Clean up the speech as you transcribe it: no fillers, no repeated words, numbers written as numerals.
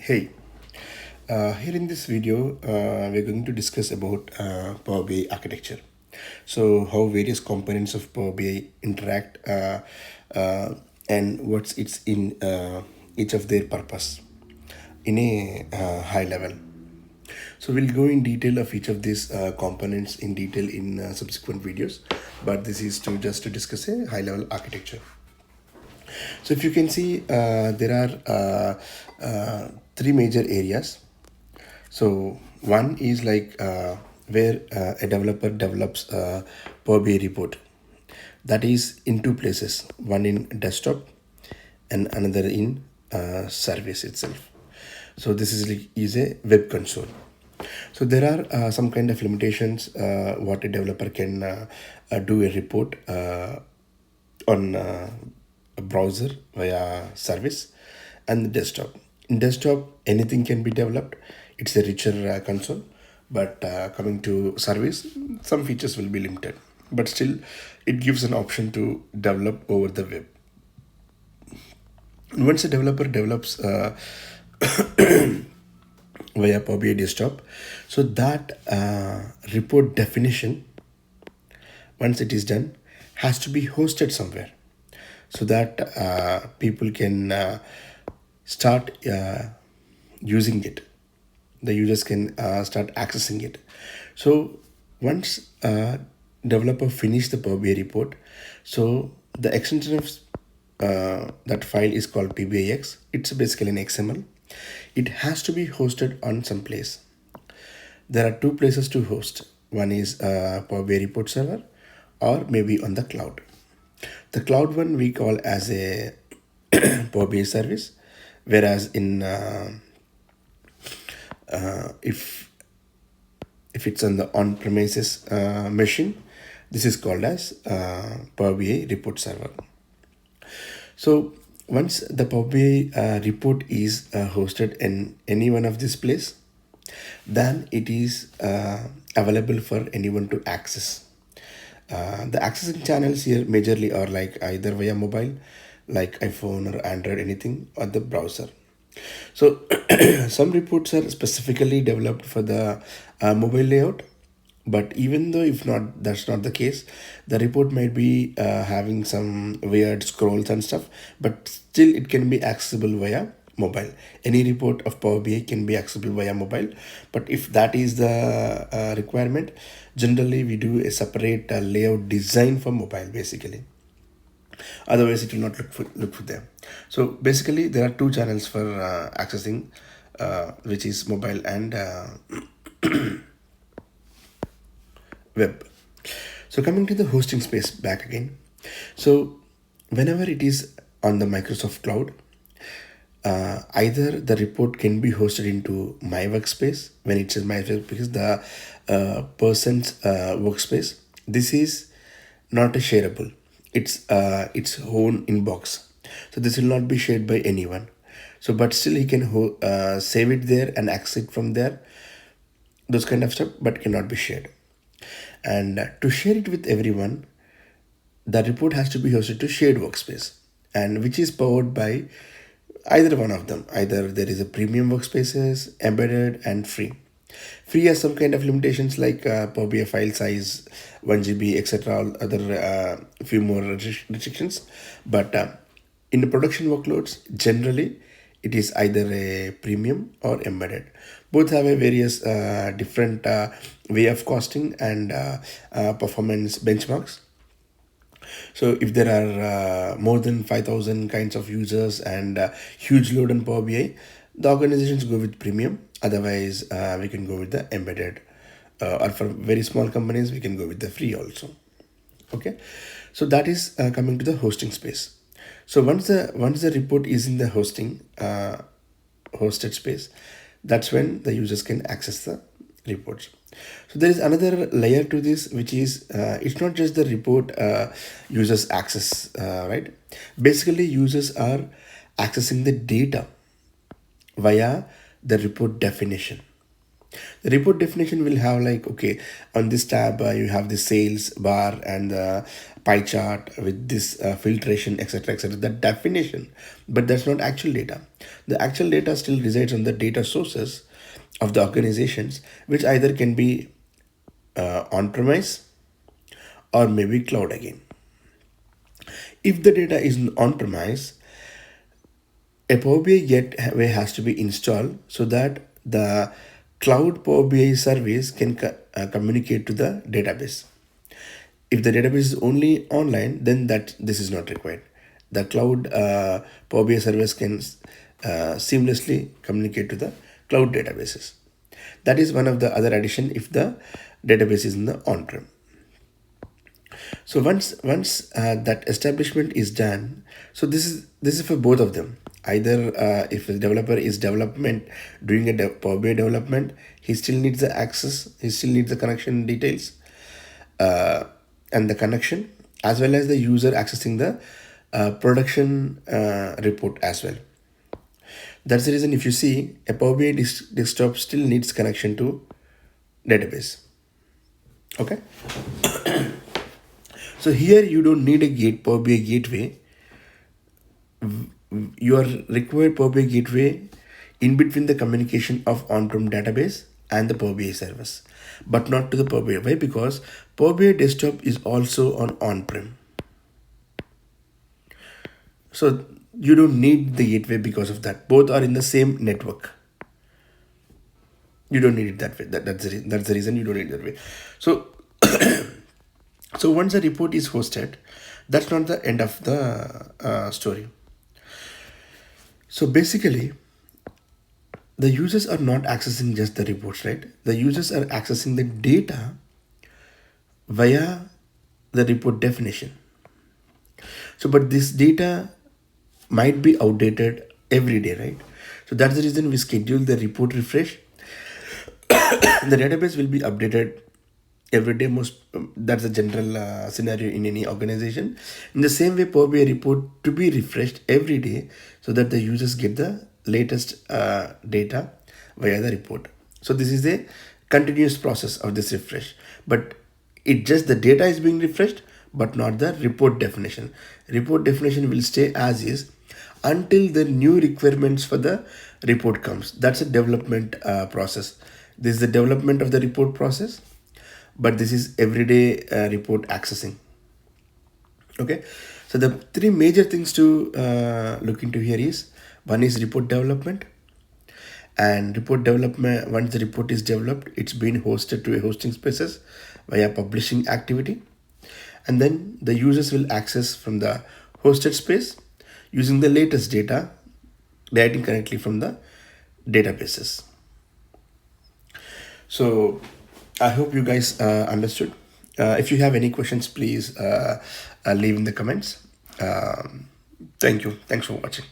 Hey, here in this video, we're going to discuss about Power BI architecture. So, how various components of Power BI interact uh, and what's its in each of their purpose in a high level. So, we'll go in detail of each of these components in detail in subsequent videos, but this is to just to discuss a high level architecture. So if you can see, there are three major areas. So one is like where a developer develops a Power BI report. That is in two places, one in desktop and another in service itself. So this is a web console. So there are some kind of limitations what a developer can do a report on a browser via service and the desktop. In desktop, anything can be developed. It's a richer console, but coming to service, some features will be limited. But still, it gives an option to develop over the web. Once a developer develops via Power BI desktop, so that report definition, once it is done, has to be hosted somewhere so that people can start using it. The users can start accessing it. So once developer finish the Power BI report, so the extension of that file is called PBIX. It's basically an XML. It has to be hosted on some place. There are two places to host. One is Power BI report server or maybe on the cloud. The cloud one we call as a Power BI service, whereas in if it's on the on-premises machine, this is called as Power BI report server. So once the Power BI report is hosted in any one of this place, then it is available for anyone to access. The accessing channels here majorly are like either via mobile, like iPhone or Android, anything, or the browser. So some reports are specifically developed for the mobile layout, but even though if not that's not the case, the report might be having some weird scrolls and stuff, but still it can be accessible via mobile. Any report of Power BI can be accessible via mobile, but if that is the requirement, generally we do a separate layout design for mobile basically. Otherwise it will not look for them. So basically there are two channels for accessing, which is mobile and web. So coming to the hosting space back again. So whenever it is on the Microsoft cloud, either the report can be hosted into my workspace. When it says my workspace, the person's workspace, this is not a shareable. It's its own inbox, so this will not be shared by anyone. So but still he can save it there and access it from there, those kind of stuff, but cannot be shared. And to share it with everyone, the report has to be hosted to shared workspace, and which is powered by either one of them. Either there is a premium workspaces, embedded, and free. Free has some kind of limitations like Power BI file size 1 GB, etc. All other few more restrictions. But in the production workloads, generally it is either a premium or embedded. Both have a various different way of costing and performance benchmarks. So if there are more than 5,000 kinds of users and huge load on Power BI, the organizations go with premium. Otherwise, we can go with the embedded. Or for very small companies, we can go with the free also. Okay, so that is coming to the hosting space. So once the report is in the hosted space, that's when the users can access the reports. So there is another layer to this, which is it's not just the report users access, right? Basically users are accessing the data via the report definition. The report definition will have like, okay, on this tab you have the sales bar and the pie chart with this filtration, etc., etc. That definition, but that's not actual data. The actual data still resides on the data sources of the organizations, which either can be on-premise or maybe cloud again. If the data is on-premise, a Power BI gateway has to be installed so that the cloud Power BI service can communicate to the database. If the database is only online, then this is not required. The cloud Power BI service can seamlessly communicate to the cloud databases. That is one of the other addition if the database is in the on-prem. So once that establishment is done, so this is for both of them. Either if the developer is doing a Power BI development, he still needs the access, he still needs the connection details, and the connection, as well as the user accessing the production report as well. That's the reason if you see a Power BI desktop still needs connection to database. Okay. So here you don't need a Power BI gateway. Your required Power BI gateway in between the communication of on-prem database and the Power BI service, but not to the Power BI. Why? Because Power BI desktop is also on-prem. So you don't need the gateway because of that. Both are in the same network. You don't need it that way. That's the reason you don't need it that way. So so once a report is hosted, that's not the end of the story. So basically, the users are not accessing just the reports, right? The users are accessing the data via the report definition. So, but this data might be outdated every day, right? So that's the reason we schedule the report refresh. The database will be updated every day. That's a general scenario in any organization. In the same way, Power BI report to be refreshed every day so that the users get the latest data via the report. So this is a continuous process of this refresh, but it just the data is being refreshed, but not the report definition. Report definition will stay as is until the new requirements for the report comes. That's a development process. This is the development of the report process, but this is everyday report accessing. Okay, so the three major things to look into here is, one is report development. And report development, once the report is developed, it's been hosted to a hosting spaces via publishing activity, and then the users will access from the hosted space using the latest data, writing correctly from the databases. So I hope you guys understood. If you have any questions, please leave in the comments. Thank you. Thanks for watching.